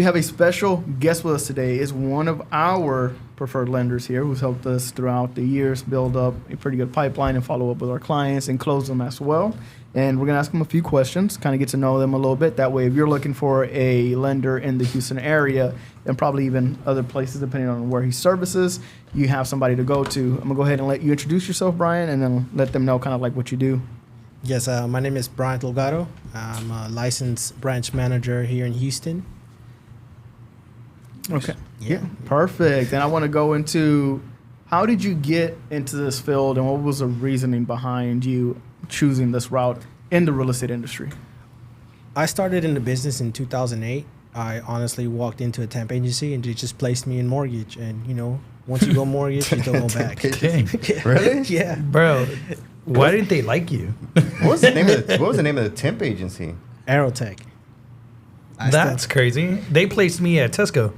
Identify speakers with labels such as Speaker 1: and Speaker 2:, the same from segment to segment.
Speaker 1: We have a special guest with us today. Is one of our preferred lenders here who's helped us throughout the years build up a pretty good pipeline and follow up with our clients and close them as well. And we're going to ask them a few questions, kind of get to know them a little bit. That way, if you're looking for a lender in the Houston area and probably even other places, depending on where he services, you have somebody to go to. I'm going to go ahead and let you introduce yourself, Brian, and then let them know kind of like what you do.
Speaker 2: Yes, my name is Brian Delgado. I'm a licensed branch manager here in Houston.
Speaker 1: Okay. Yeah. Perfect. And I want to go into, how did you get into this field and what was the reasoning behind you choosing this route in the real estate industry?
Speaker 2: I started in the business in 2008. I honestly walked into a temp agency and they just placed me in mortgage. And, you know, once you go mortgage, you don't go back.
Speaker 3: Dang.
Speaker 4: Really?
Speaker 2: Yeah.
Speaker 3: Bro, why didn't they like you?
Speaker 4: What was the name of the temp agency?
Speaker 2: Aerotech.
Speaker 3: That's crazy. They placed me at Tesco.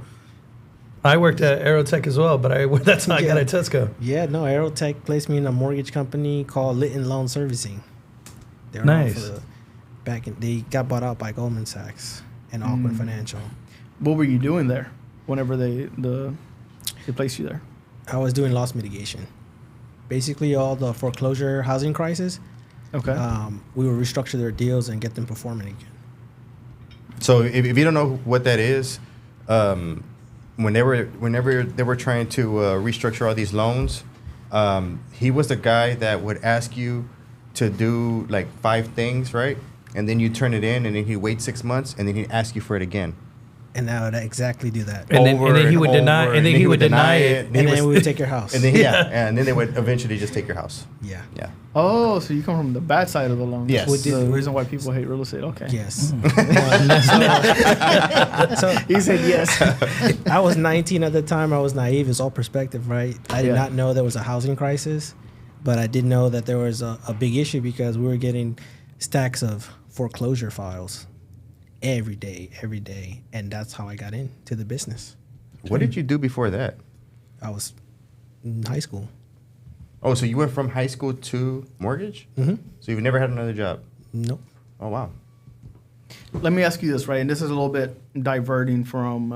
Speaker 3: I worked at Aerotech as well, but that's how I got at Tesco.
Speaker 2: Yeah, no, Aerotech placed me in a mortgage company called Litton Loan Servicing. They were
Speaker 3: Nice.
Speaker 2: They got bought out by Goldman Sachs and Auckland Financial.
Speaker 1: What were you doing there whenever they placed you there?
Speaker 2: I was doing loss mitigation. Basically, all the foreclosure housing crisis.
Speaker 1: Okay.
Speaker 2: We would restructure their deals and get them performing again.
Speaker 4: So if you don't know what that is, whenever they were trying to restructure all these loans, he was the guy that would ask you to do like 5 things, right? And then you turn it in, and then he'd wait 6 months, and then he'd ask you for it again.
Speaker 2: And I would exactly do that.
Speaker 3: And then he would deny, and then he would deny it.
Speaker 2: And then we would take your house.
Speaker 4: And then and then they would eventually just take your house.
Speaker 2: Yeah.
Speaker 4: Yeah.
Speaker 1: Oh, so you come from the bad side of the loan.
Speaker 4: Yes.
Speaker 1: That's the reason why people hate real estate. Okay.
Speaker 2: Yes.
Speaker 1: So he said yes.
Speaker 2: I was 19 at the time. I was naive. It's all perspective, right? I did not know there was a housing crisis, but I did know that there was a big issue because we were getting stacks of foreclosure files every day. And that's how I got into the business.
Speaker 4: What did you do before that?
Speaker 2: I was in high school.
Speaker 4: Oh, so you went from high school to mortgage?
Speaker 2: Mm-hmm.
Speaker 4: So you've never had another job?
Speaker 2: Nope.
Speaker 4: Oh, wow.
Speaker 1: Let me ask you this, right? And this is a little bit diverting from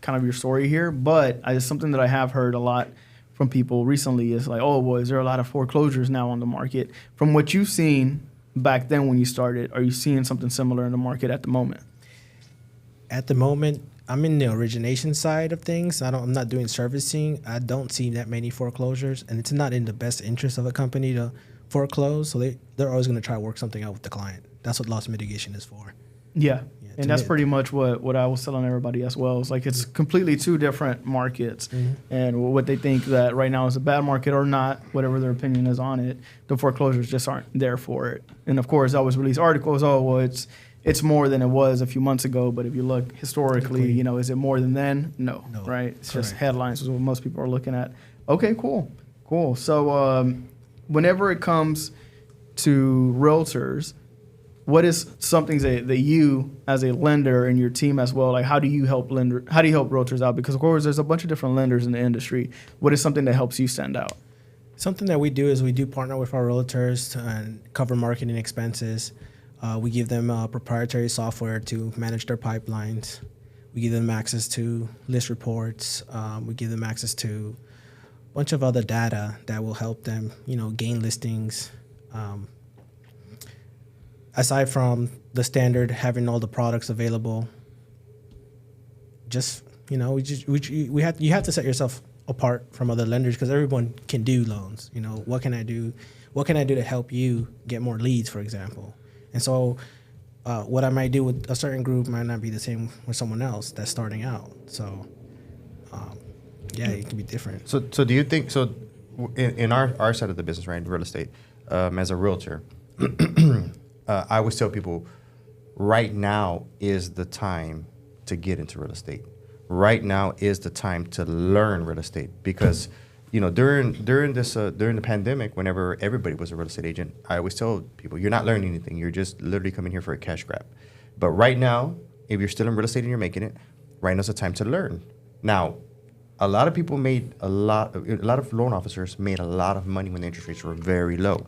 Speaker 1: kind of your story here, but it's something that I have heard a lot from people recently is like, oh, boy, is there a lot of foreclosures now on the market? From what you've seen back then when you started, are you seeing something similar in the market at the moment?
Speaker 2: At the moment, I'm in the origination side of things. I'm not doing servicing. I don't see that many foreclosures, and it's not in the best interest of a company to foreclose. So they're always going to try to work something out with the client. That's what loss mitigation is for.
Speaker 1: Yeah. And that's pretty much what I was telling everybody as well. It's like it's completely 2 different markets. Mm-hmm. And what they think that right now is a bad market or not, whatever their opinion is on it, the foreclosures just aren't there for it. And, of course, I always release articles, oh, well, it's more than it was a few months ago. But if you look historically, you know, is it more than then? No, right? It's just headlines is what most people are looking at. Okay, cool. So whenever it comes to realtors, what is something that you as a lender and your team as well, like how do you help realtors out? Because of course there's a bunch of different lenders in the industry. What is something that helps you stand out?
Speaker 2: Something that we do is we do partner with our realtors to cover marketing expenses. We give them proprietary software to manage their pipelines. We give them access to list reports. We give them access to a bunch of other data that will help them, you know, gain listings. Aside from the standard having all the products available, just, you know, you have to set yourself apart from other lenders because everyone can do loans. You know, what can I do? What can I do to help you get more leads, for example? And so what I might do with a certain group might not be the same with someone else that's starting out. So, it can be different.
Speaker 4: So do you think, in our side of the business, right, real estate, as a realtor, I always tell people, right now is the time to get into real estate. Right now is the time to learn real estate because, you know, during the pandemic, whenever everybody was a real estate agent, I always tell people, you're not learning anything. You're just literally coming here for a cash grab. But right now, if you're still in real estate and you're making it, right now's the time to learn. Now, a lot of people a lot of loan officers made a lot of money when the interest rates were very low.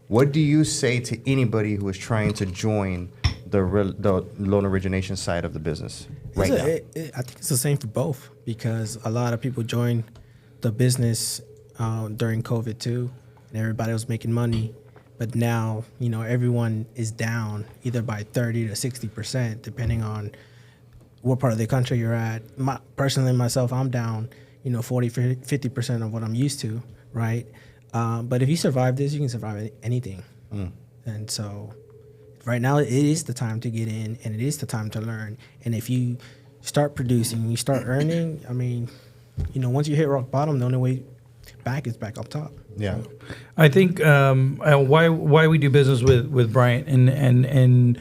Speaker 4: What do you say to anybody who is trying to join the loan origination side of the business right now?
Speaker 2: I think it's the same for both, because a lot of people joined the business during COVID too, and everybody was making money. But now, everyone is down either by 30 to 60%, depending on what part of the country you're at. Personally, myself, I'm down, 40, 50% of what I'm used to, right? But if you survive this, you can survive anything. And so right now, it is the time to get in, and it is the time to learn. And if you start producing, you start earning, once you hit rock bottom, the only way back is back up top.
Speaker 4: Yeah.
Speaker 2: So,
Speaker 3: I think why we do business with Bryant and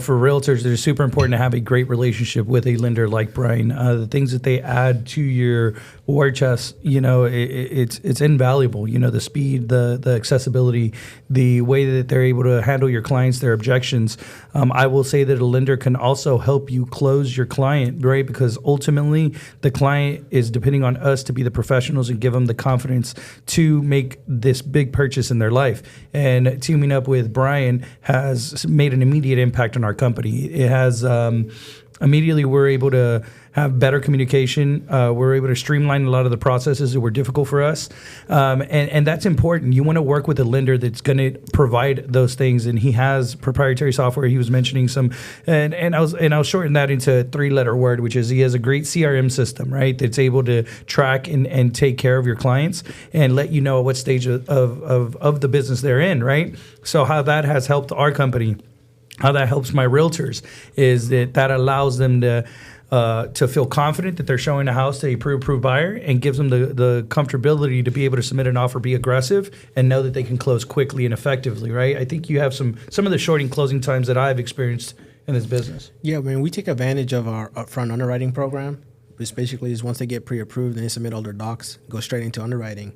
Speaker 3: for realtors, it's super important to have a great relationship with a lender like Brian. The things that they add to your war chest, it's invaluable. The speed, the accessibility, the way that they're able to handle your clients, their objections. I will say that a lender can also help you close your client, right? Because ultimately, the client is depending on us to be the professionals and give them the confidence to make this big purchase in their life. And teaming up with Brian has made an immediate impact on our company. It has immediately we're able to have better communication. We're able to streamline a lot of the processes that were difficult for us, and that's important. You want to work with a lender that's going to provide those things, and he has proprietary software. He was mentioning some, and I'll shorten that into a 3-letter word, which is he has a great CRM system, right? That's able to track and take care of your clients and let you know at what stage of the business they're in, right? So how that has helped our company. How that helps my realtors is that allows them to feel confident that they're showing a house to a pre-approved buyer, and gives them the comfortability to be able to submit an offer, be aggressive, and know that they can close quickly and effectively, right? I think you have some of the shorting closing times that I've experienced in this business.
Speaker 2: Yeah, we take advantage of our upfront underwriting program, which basically is once they get pre-approved and they submit all their docs, go straight into underwriting.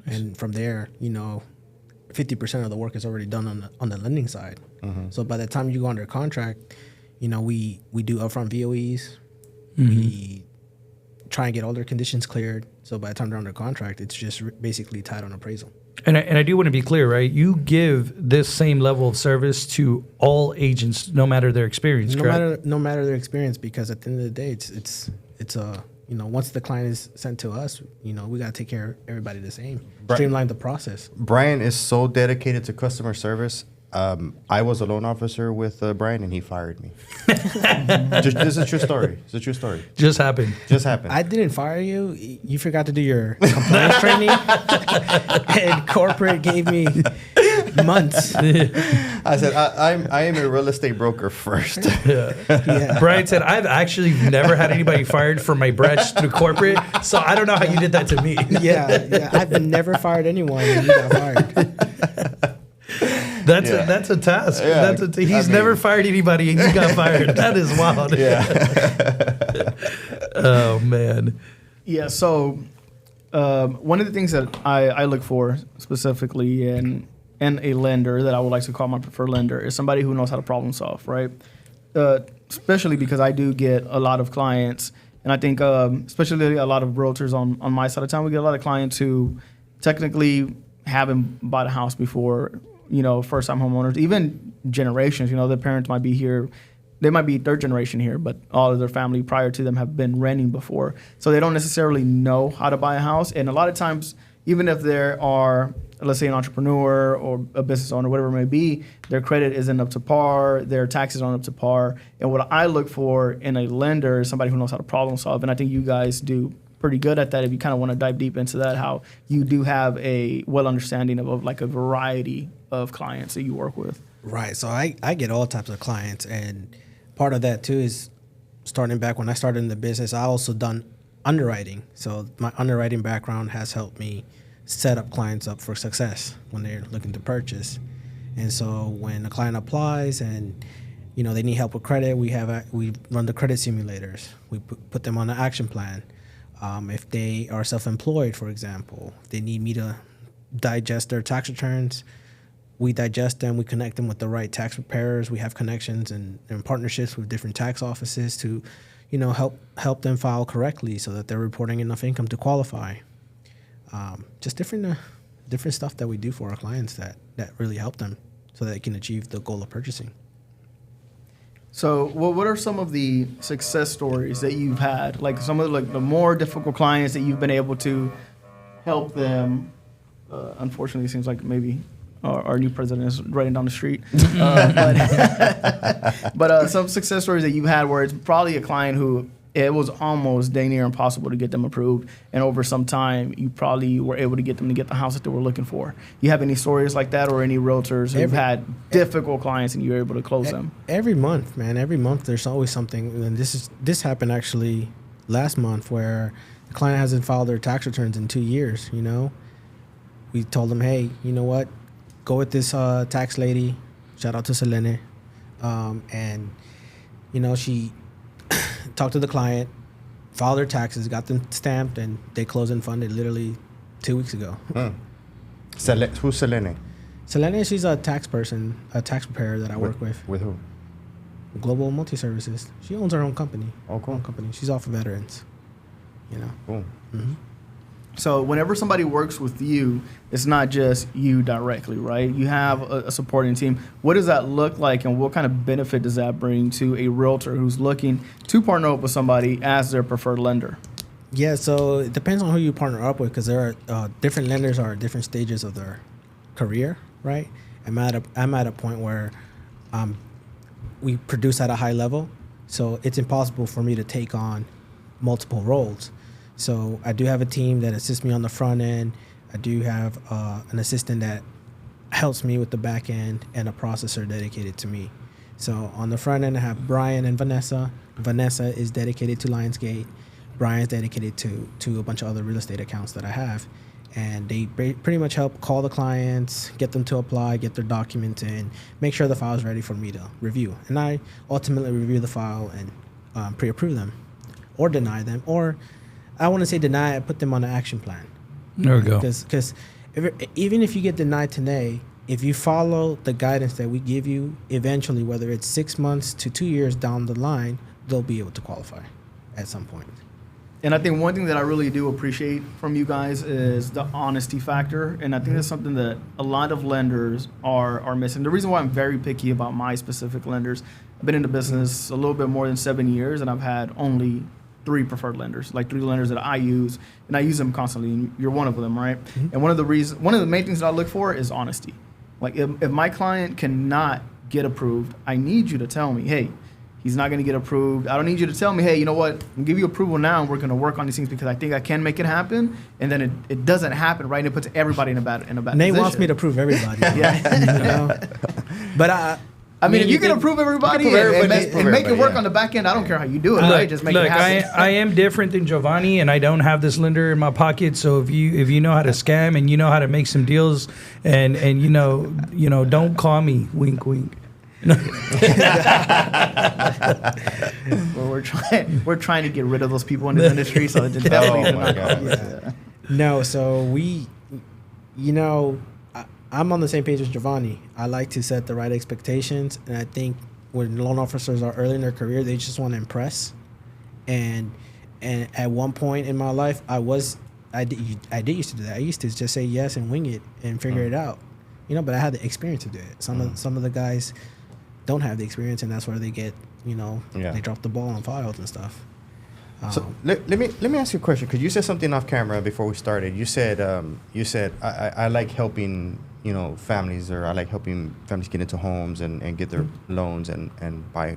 Speaker 2: And from there, 50% of the work is already done on the lending side. Mm-hmm. So by the time you go under contract, we do upfront VOEs. Mm-hmm. We try and get all their conditions cleared. So by the time they're under contract, it's just basically tied on appraisal. And
Speaker 3: I do want to be clear, right? You give this same level of service to all agents, no matter their experience, correct?
Speaker 2: No matter their experience, because at the end of the day, it's once the client is sent to us, we got to take care of everybody the same. Streamline the process.
Speaker 4: Brian is so dedicated to customer service. I was a loan officer with Brian, and he fired me. This is a true story. It's a true story.
Speaker 3: Just happened.
Speaker 2: I didn't fire you. You forgot to do your compliance training, and corporate gave me months.
Speaker 4: I said, I am a real estate broker first.
Speaker 3: Yeah. Brian said, I've actually never had anybody fired from my branch to corporate, so I don't know how you did that to me.
Speaker 2: Yeah. I've never fired anyone, and you got fired.
Speaker 3: That's a task.
Speaker 4: Yeah,
Speaker 3: He's never fired anybody, and he got fired. That is wild.
Speaker 4: Yeah.
Speaker 3: Oh man.
Speaker 1: Yeah. So one of the things that I look for specifically in a lender that I would like to call my preferred lender is somebody who knows how to problem solve, right? Especially because I do get a lot of clients, and I think especially a lot of realtors on my side of town, we get a lot of clients who technically haven't bought a house before. First-time homeowners, even generations. Their parents might be here. They might be third generation here, but all of their family prior to them have been renting before. So they don't necessarily know how to buy a house. And a lot of times, even if there are, let's say, an entrepreneur or a business owner, whatever it may be, their credit isn't up to par, their taxes aren't up to par. And what I look for in a lender is somebody who knows how to problem solve. And I think you guys do pretty good at that. If you kind of want to dive deep into that, how you do have a well understanding of like a variety of clients that you work with.
Speaker 2: Right. So I get all types of clients, and part of that too is starting back when I started in the business, I also done underwriting. So my underwriting background has helped me set up clients up for success when they're looking to purchase. And so when a client applies and they need help with credit, we run the credit simulators. We put them on the action plan. If they are self-employed, for example, they need me to digest their tax returns. We digest them. We connect them with the right tax preparers. We have connections and partnerships with different tax offices to, help them file correctly so that they're reporting enough income to qualify. Just different stuff that we do for our clients that really help them so that they can achieve the goal of purchasing.
Speaker 1: So, what are some of the success stories that you've had? Like some of the more difficult clients that you've been able to help them. Unfortunately, it seems like maybe our new president is running down the street. But some success stories that you've had where it's probably a client who it was almost dang near impossible to get them approved, and over some time, you probably were able to get them to get the house that they were looking for. You have any stories like that, or any realtors who've had difficult clients and you were able to close them?
Speaker 2: Every month, man. Every month, there's always something. And this happened actually last month, where the client hasn't filed their tax returns in 2 years. You know, we told them, hey, you know what? Go with this tax lady. Shout out to Selene, and you know she. Talked to the client, filed their taxes, got them stamped, and they closed and funded literally 2 weeks ago.
Speaker 4: Who's Selene?
Speaker 2: Selene, she's a tax person, a tax preparer that I work with.
Speaker 4: With who?
Speaker 2: Global Multi-Services. She owns her own company.
Speaker 4: Oh, cool.
Speaker 2: Own company. She's all for veterans. You know.
Speaker 4: Cool.
Speaker 2: Mm-hmm.
Speaker 1: So whenever somebody works with you, it's not just you directly, right? You have a supporting team. What does that look like, and what kind of benefit does that bring to a realtor who's looking to partner up with somebody as their preferred lender?
Speaker 2: Yeah, so it depends on who you partner up with, because there are different lenders are at different stages of their career, right? I'm at a point where we produce at a high level, so it's impossible for me to take on multiple roles. So I do have a team that assists me on the front end. I do have an assistant that helps me with the back end, and a processor dedicated to me. So on the front end, I have Brian and Vanessa. Vanessa is dedicated to Lionsgate. Brian's dedicated to a bunch of other real estate accounts that I have. And they pretty much help call the clients, get them to apply, get their documents in, make sure the file is ready for me to review. And I ultimately review the file and pre-approve them or deny them, or I want to say deny, I put them on an action plan.
Speaker 3: There we go.
Speaker 2: Because even if you get denied today, if you follow the guidance that we give you, eventually, whether it's 6 months to 2 years down the line, they'll be able to qualify at some point.
Speaker 1: And I think one thing that I really do appreciate from you guys is the honesty factor. And I think that's something that a lot of lenders are missing. The reason why I'm very picky about my specific lenders, I've been in the business a little bit more than 7 years, and I've had only 3 preferred lenders, like 3 lenders that I use, and I use them constantly, and you're one of them, right? Mm-hmm. And one of the main things that I look for is honesty. Like if my client cannot get approved, I need you to tell me, hey, he's not going to get approved. I don't need you to tell me, hey, you know what, I'll give you approval now, and we're going to work on these things because I think I can make it happen, and then it doesn't happen, right? And it puts everybody in a bad
Speaker 2: Nate
Speaker 1: position.
Speaker 2: wants me to prove everybody.
Speaker 1: Yeah.
Speaker 2: You know? But
Speaker 1: I mean, if you can approve everybody and make it work on the back end, I don't care how you do it, right? Just make it happen.
Speaker 3: I am different than Jovani, and I don't have this lender in my pocket. So if you know how to scam and you know how to make some deals, and you know, don't call me. Wink, wink.
Speaker 1: Well, we're trying to get rid of those people in the industry, so it definitely
Speaker 4: Oh my God.
Speaker 2: Yeah. No, so I'm on the same page as Jovani. I like to set the right expectations, and I think when loan officers are early in their career, they just want to impress. And at one point in my life, I did used to do that. I used to just say yes and wing it and figure it out, But I had the experience to do it. Some of the guys don't have the experience, and that's where they get, they drop the ball on files and stuff.
Speaker 4: So let me ask you a question, because you said something off camera before we started. You said I like helping families, or I like helping families get into homes and get their loans and buy.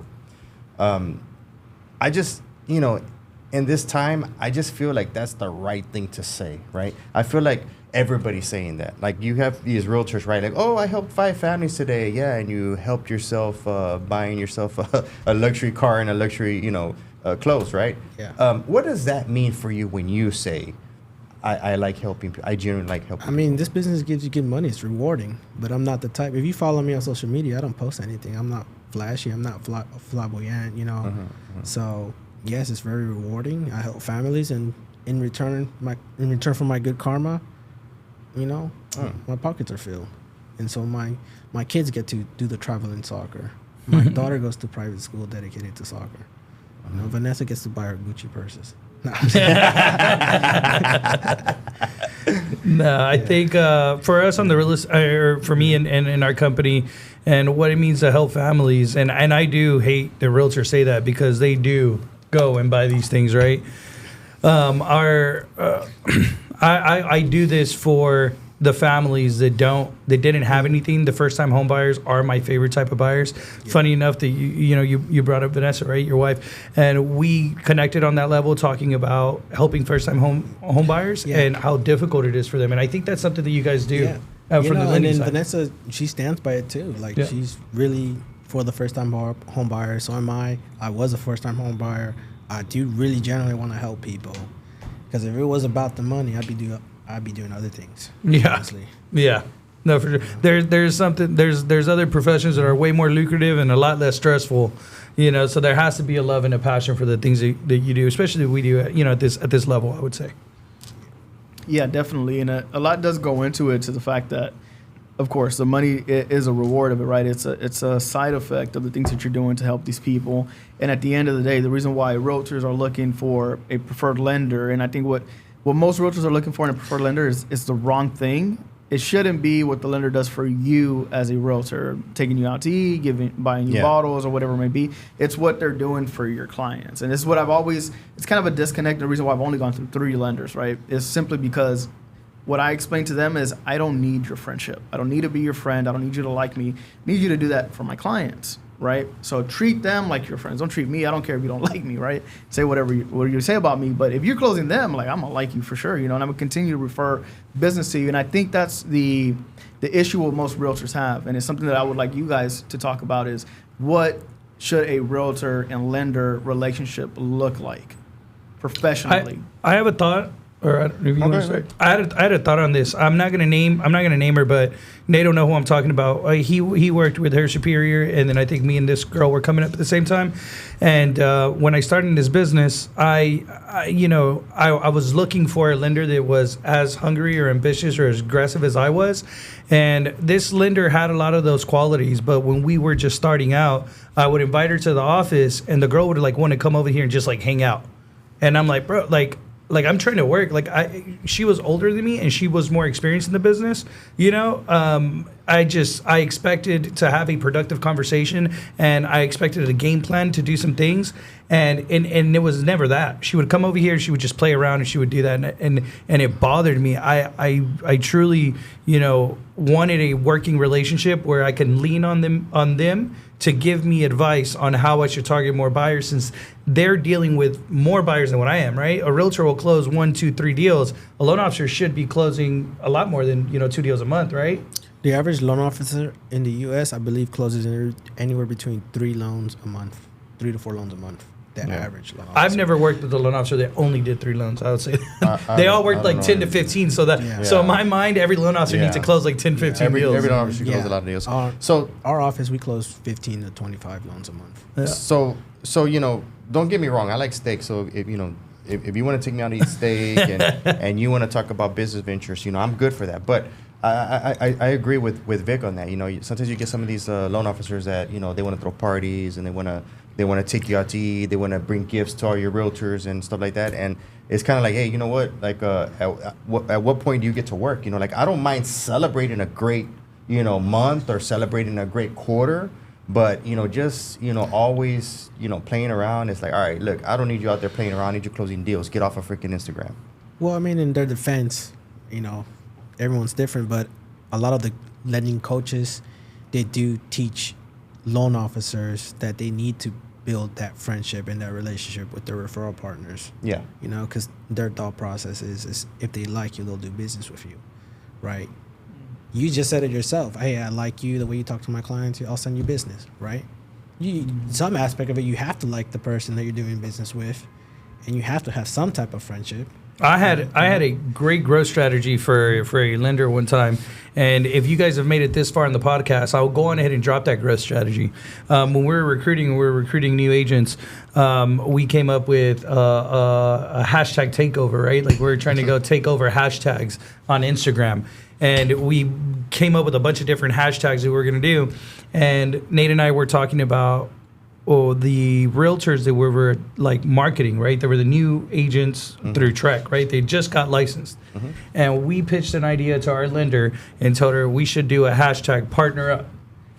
Speaker 4: I just in this time, I just feel like that's the right thing to say, right? I feel like everybody's saying that. Like you have these realtors, right? Like, oh, I helped 5 families today, yeah, and you helped yourself buying yourself a luxury car and a luxury clothes, right?
Speaker 2: Yeah.
Speaker 4: What does that mean for you when you say, I like helping people, I genuinely like helping
Speaker 2: people? I mean, this business gives you good money. It's rewarding, but I'm not the type. If you follow me on social media, I don't post anything. I'm not flashy. I'm not flamboyant, So, yes, it's very rewarding. I help families, and in return for my good karma, my pockets are filled. And so my kids get to do the traveling soccer. My daughter goes to private school dedicated to soccer. Vanessa gets to buy her Gucci purses.
Speaker 3: No, I think for us on the real estate, or for me and in our company, and what it means to help families, and I do hate the realtors say that because they do go and buy these things, right? I do this for the families that didn't have anything. The first time home buyers are my favorite type of buyers. Yeah. Funny enough that you brought up Vanessa, right, your wife, and we connected on that level talking about helping first time home buyers and how difficult it is for them. And I think that's something that you guys do.
Speaker 2: Yeah.
Speaker 3: From the
Speaker 2: and then
Speaker 3: side.
Speaker 2: Vanessa, she stands by it too. Like she's really for the first time home buyer. So am I. I was a first time home buyer. I do really generally want to help people, because if it was about the money, I'd be doing other things.
Speaker 3: Yeah.
Speaker 2: Honestly.
Speaker 3: Yeah. No, for sure. There's other professions that are way more lucrative and a lot less stressful, so there has to be a love and a passion for the things that you do, especially we do at this level, I would say.
Speaker 1: Yeah, definitely. And a lot does go into it, to the fact that, of course, the money is a reward of it, right? It's a side effect of the things that you're doing to help these people. And at the end of the day, the reason why realtors are looking for a preferred lender, and I think what most realtors are looking for in a preferred lender is the wrong thing. It shouldn't be what the lender does for you as a realtor, taking you out to eat, buying you bottles or whatever it may be. It's what they're doing for your clients. And this is what it's kind of a disconnect. The reason why I've only gone through 3 lenders, right, is simply because what I explain to them is, I don't need your friendship. I don't need to be your friend. I don't need you to like me. I need you to do that for my clients, right? So treat them like your friends. Don't treat me. I don't care if you don't like me, right? Say whatever you say about me. But if you're closing them, like, I'm going to like you for sure, and I'm going to continue to refer business to you. And I think that's the issue what most realtors have. And it's something that I would like you guys to talk about, is what should a realtor and lender relationship look like professionally?
Speaker 3: I have a thought. Or if you want to start. I had a thought on this. I'm not gonna name her, but they don't know who I'm talking about. He worked with her superior, and then I think me and this girl were coming up at the same time. And when I started this business, I was looking for a lender that was as hungry or ambitious or as aggressive as I was. And this lender had a lot of those qualities. But when we were just starting out, I would invite her to the office, and the girl would want to come over here and just hang out. And I'm like, bro, I'm trying to work. She was older than me and she was more experienced in the business. I expected to have a productive conversation, and I expected a game plan to do some things. And it was never that. She would come over here, she would just play around, and she would do that. And it bothered me. I truly, wanted a working relationship where I can lean on them to give me advice on how I should target more buyers, since they're dealing with more buyers than what I am, right? A realtor will close 1, 2, 3 deals. A loan officer should be closing a lot more than 2 deals a month, right?
Speaker 2: The average loan officer in the U.S., I believe, closes anywhere between 3 loans a month, 3 to 4 loans a month. Average loan officer.
Speaker 3: I've never worked with a loan officer that only did 3 loans. I would say they all worked 10 to 15. So so in my mind, every loan officer needs to close 10, 15 deals.
Speaker 4: Every loan officer closes a lot of deals.
Speaker 2: So our office, we close 15 to 25 loans a month.
Speaker 4: Yeah. So don't get me wrong. I like steak. So if you want to take me out to eat steak and you want to talk about business ventures, I'm good for that. But I agree with Vic on that. Sometimes you get some of these loan officers that they want to throw parties, and they want to take you out to eat. They want to bring gifts to all your realtors and stuff like that. And it's kind of like, hey, you know what? At what point do you get to work? I don't mind celebrating a great, month or celebrating a great quarter. But, always, playing around. It's like, all right, look, I don't need you out there playing around. I need you closing deals. Get off of freaking Instagram.
Speaker 2: Well, I mean, in their defense, everyone's different. But a lot of the lending coaches, they do teach loan officers that they need to build that friendship and that relationship with their referral partners.
Speaker 4: Yeah.
Speaker 2: Because their thought process is if they like you, they'll do business with you, right? You just said it yourself. Hey, I like you, the way you talk to my clients, I'll send you business, right? Some aspect of it, you have to like the person that you're doing business with, and you have to have some type of friendship.
Speaker 3: I had a great growth strategy for a lender one time, and if you guys have made it this far in the podcast, I'll go on ahead and drop that growth strategy. When we were recruiting new agents, we came up with a hashtag takeover, right? We were trying to go take over hashtags on Instagram, and we came up with a bunch of different hashtags that we were going to do. And Nate and I were talking about the realtors that we were like marketing, right? They were the new agents through Trek, right? They just got licensed. And we pitched an idea to our lender and told her we should do a hashtag partner up.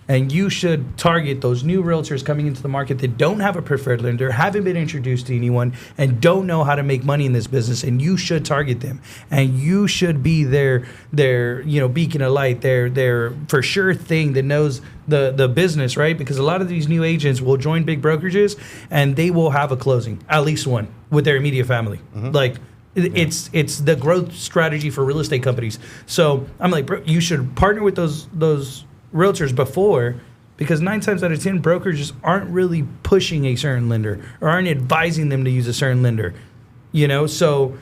Speaker 3: And you should target those new realtors coming into the market that don't have a preferred lender, haven't been introduced to anyone, and don't know how to make money in this business. And you should target them. And you should be their beacon of light, their for sure thing that knows the business, right? Because a lot of these new agents will join big brokerages and they will have a closing, at least one, with their immediate family. Like, it's the growth strategy for real estate companies. So I'm like, bro, you should partner with those realtors before, because 9 times out of 10 brokerages aren't really pushing a certain lender or aren't advising them to use a certain lender, so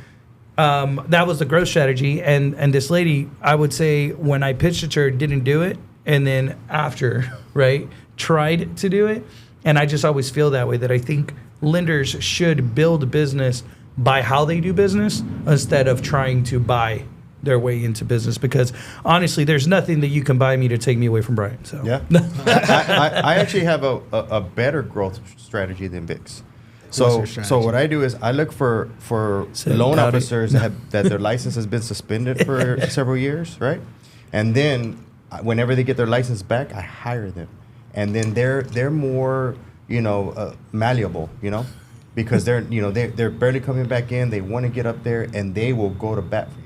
Speaker 3: that was the growth strategy. And this lady, I would say, when I pitched it to her, didn't do it, and then after, right, tried to do it. And I just always feel that way, that I think lenders should build a business by how they do business instead of trying to buy their way into business, because honestly, there's nothing that you can buy me to take me away from Brian. So
Speaker 4: yeah, I actually have a better growth strategy than Vick's. So what I do is I look for loan officers that their license has been suspended for several years, right? And then whenever they get their license back, I hire them, and then they're more malleable, because they're barely coming back in. They want to get up there, and they will go to bat for you.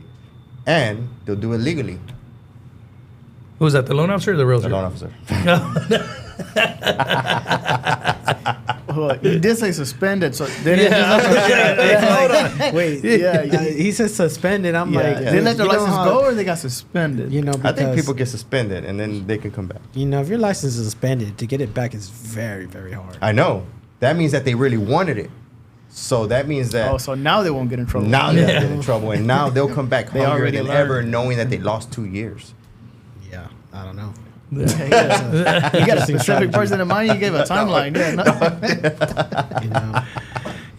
Speaker 4: And they'll do it legally.
Speaker 3: Who was that, the loan officer or the realtor?
Speaker 4: The loan officer.
Speaker 1: Well, you did say suspended, so they didn't
Speaker 2: hold on. Wait, he said suspended. I'm like,
Speaker 1: they let their license go, or they got suspended?
Speaker 4: I think people get suspended and then they can come back.
Speaker 2: If your license is suspended, to get it back is very, very hard.
Speaker 4: I know. That means that they really wanted it. So that means that...
Speaker 1: Oh, so now they won't get in trouble.
Speaker 4: Now they won't get in trouble, and now they'll come back hungrier than ever, knowing that they lost 2 years.
Speaker 2: Yeah, I don't know.
Speaker 1: You got a specific person in mind. You gave a timeline.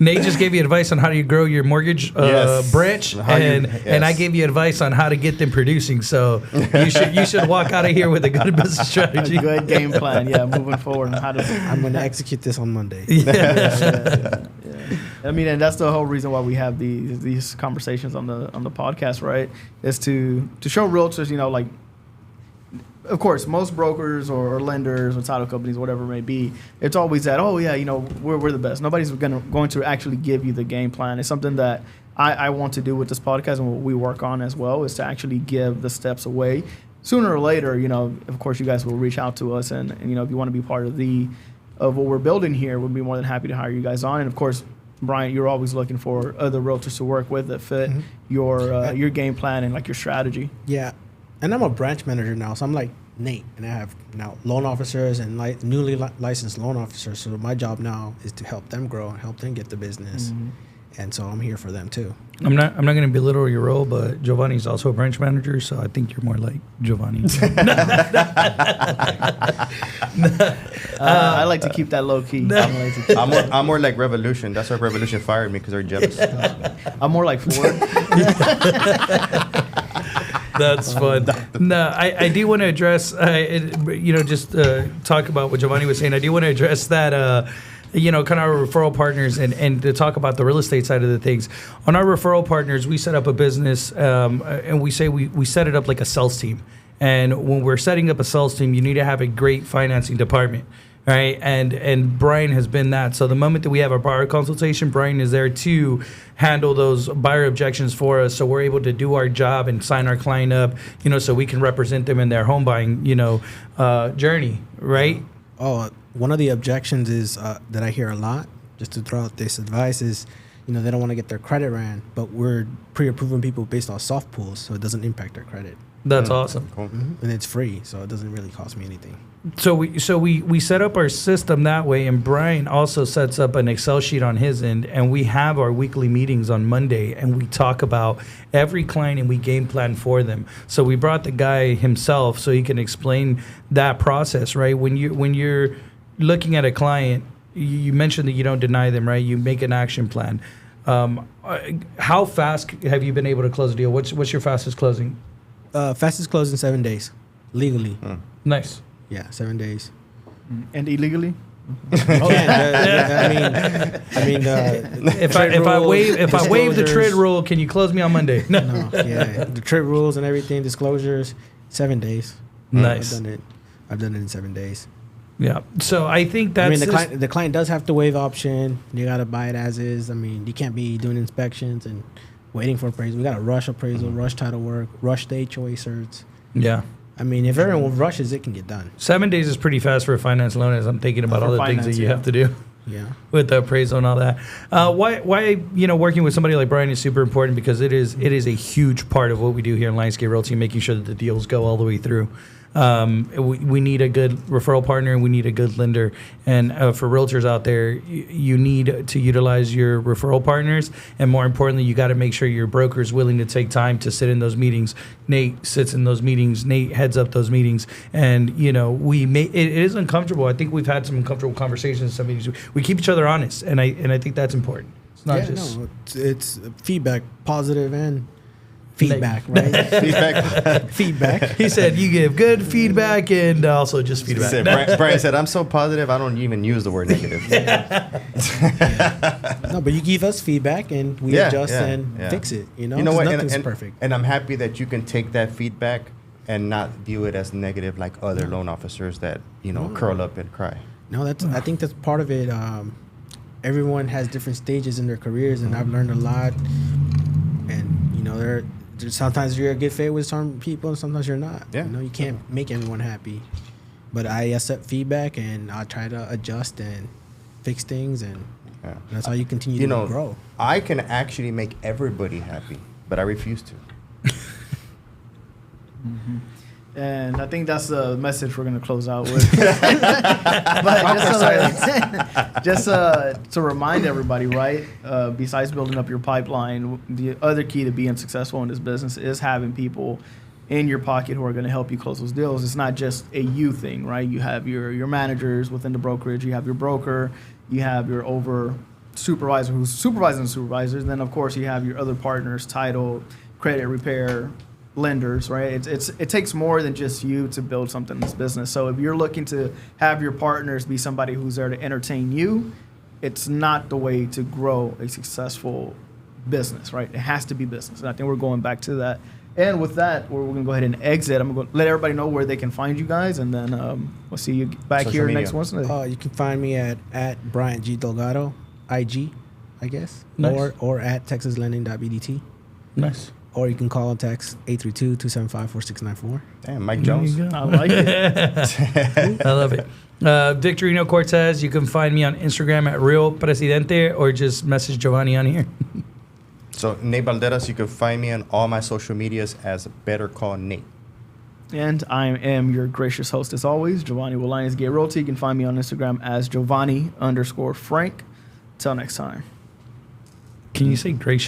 Speaker 3: Nate just gave you advice on how do you grow your mortgage branch, and I gave you advice on how to get them producing. So you should walk out of here with a good business strategy,
Speaker 1: a good game plan. Yeah, moving forward. And
Speaker 2: I'm going to execute this on Monday.
Speaker 1: Yeah. I mean, and that's the whole reason why we have these conversations on the podcast, right? Is to show realtors, like, of course, most brokers or lenders or title companies, whatever it may be, it's always that, we're the best. Nobody's going to actually give you the game plan. It's something that I want to do with this podcast, and what we work on as well is to actually give the steps away. Sooner or later, of course, you guys will reach out to us, and if you want to be part of what we're building here, we'll be more than happy to hire you guys on. And of course, Brian, you're always looking for other realtors to work with that fit your game plan and like your strategy.
Speaker 2: Yeah. And I'm a branch manager now, so I'm like Nate, and I have now loan officers and newly licensed loan officers. So my job now is to help them grow and help them get the business, and so I'm here for them too.
Speaker 3: I'm not going to belittle your role, but Jovani's also a branch manager, so I think you're more like Jovani.
Speaker 1: I like to keep that low key.
Speaker 4: I'm more like Revolution. That's why Revolution fired me, because they're jealous.
Speaker 1: I'm more like Flor.
Speaker 3: That's fun. No, I do want to address, just talk about what Jovani was saying. I do want to address that, kind of our referral partners and to talk about the real estate side of the things. On our referral partners, we set up a business, and we say we set it up like a sales team. And when we're setting up a sales team, you need to have a great financing department. Right, and Brian has been that. So the moment that we have our buyer consultation, Brian is there to handle those buyer objections for us. So we're able to do our job and sign our client up, so we can represent them in their home buying, journey. Right.
Speaker 2: Oh, one of the objections is that I hear a lot, just to throw out this advice, is they don't want to get their credit ran, but we're pre-approving people based on soft pools, so it doesn't impact their credit.
Speaker 3: That's awesome.
Speaker 4: Cool.
Speaker 2: And it's free, so it doesn't really cost me anything.
Speaker 3: So we set up our system that way, and Brian also sets up an Excel sheet on his end, and we have our weekly meetings on Monday, and we talk about every client and we game plan for them. So we brought the guy himself so he can explain that process, right? When you're looking at a client, you mentioned that you don't deny them, right? You make an action plan. How fast have you been able to close a deal? What's your fastest closing?
Speaker 2: Fastest close in 7 days, legally.
Speaker 3: Nice.
Speaker 2: Yeah, 7 days.
Speaker 1: And illegally?
Speaker 3: If I waive the TRID rule, can you close me on Monday? No.
Speaker 2: The TRID rules and everything, disclosures, 7 days.
Speaker 3: Nice.
Speaker 2: I've done it in 7 days.
Speaker 3: Yeah. So I think that's.
Speaker 2: The client does have to waive option. You got to buy it as is. I mean, you can't be doing inspections and waiting for appraisal. We got to rush appraisal, rush title work, rush the HOA certs.
Speaker 3: Yeah.
Speaker 2: I mean, if everyone rushes, it can get done.
Speaker 3: 7 days is pretty fast for a finance loan, as I'm thinking about all the things that you have to do.
Speaker 2: Yeah.
Speaker 3: With the appraisal and all that. Why working with somebody like Brian is super important, because it is a huge part of what we do here in Lionsgate Realty, making sure that the deals go all the way through. We need a good referral partner, and we need a good lender. And for realtors out there, you need to utilize your referral partners, and more importantly, you got to make sure your broker is willing to take time to sit in those meetings. Nate sits in those meetings. Nate heads up those meetings, and it is uncomfortable. I think we've had some uncomfortable conversations in some meetings. We keep each other honest, and I think that's important. It's not
Speaker 2: it's feedback, positive and feedback, right? Feedback.
Speaker 3: He said you give good feedback and also just feedback.
Speaker 4: Brian said, I'm so positive, I don't even use the word negative.
Speaker 2: No, but you give us feedback and we adjust and fix it. You know what? Nothing's perfect.
Speaker 4: And I'm happy that you can take that feedback and not view it as negative like other loan officers that, curl up and cry. No,
Speaker 2: I think that's part of it. Everyone has different stages in their careers, and I've learned a lot. And, sometimes you're a good fit with some people, and sometimes you're not. Yeah. You can't make everyone happy. But I accept feedback, and I try to adjust and fix things, and that's how you continue to grow.
Speaker 4: I can actually make everybody happy, but I refuse to.
Speaker 1: Mm-hmm. And I think that's the message we're going to close out with. But just to remind everybody, right, besides building up your pipeline, the other key to being successful in this business is having people in your pocket who are going to help you close those deals. It's not just a you thing, right? You have your managers within the brokerage. You have your broker. You have your over supervisor who's supervising the supervisors. And then, of course, you have your other partners, title, credit repair, lenders, right? It takes more than just you to build something in this business. So if you're looking to have your partners be somebody who's there to entertain you, it's not the way to grow a successful business, right? It has to be business. And I think we're going back to that. And with that, we're going to go ahead and exit. I'm going to let everybody know where they can find you guys, and then we'll see you back social here media. Next Wednesday.
Speaker 2: You can find me at Bryant G. Delgado, IG, I guess, nice. or at texaslending.bdt.
Speaker 3: Nice.
Speaker 2: Or you can call and text 832-275-4694.
Speaker 4: Damn, Mike Jones.
Speaker 1: I like it.
Speaker 3: I love it. Victorino Cortez, you can find me on Instagram at Real Presidente, or just message Jovani on here.
Speaker 4: So Nate Valderas, you can find me on all my social medias as Better Call Nate.
Speaker 1: And I am your gracious host as always, Jovani with Lionsgate Realty. You can find me on Instagram as Jovani_Frank. Till next time.
Speaker 3: Can you say gracious?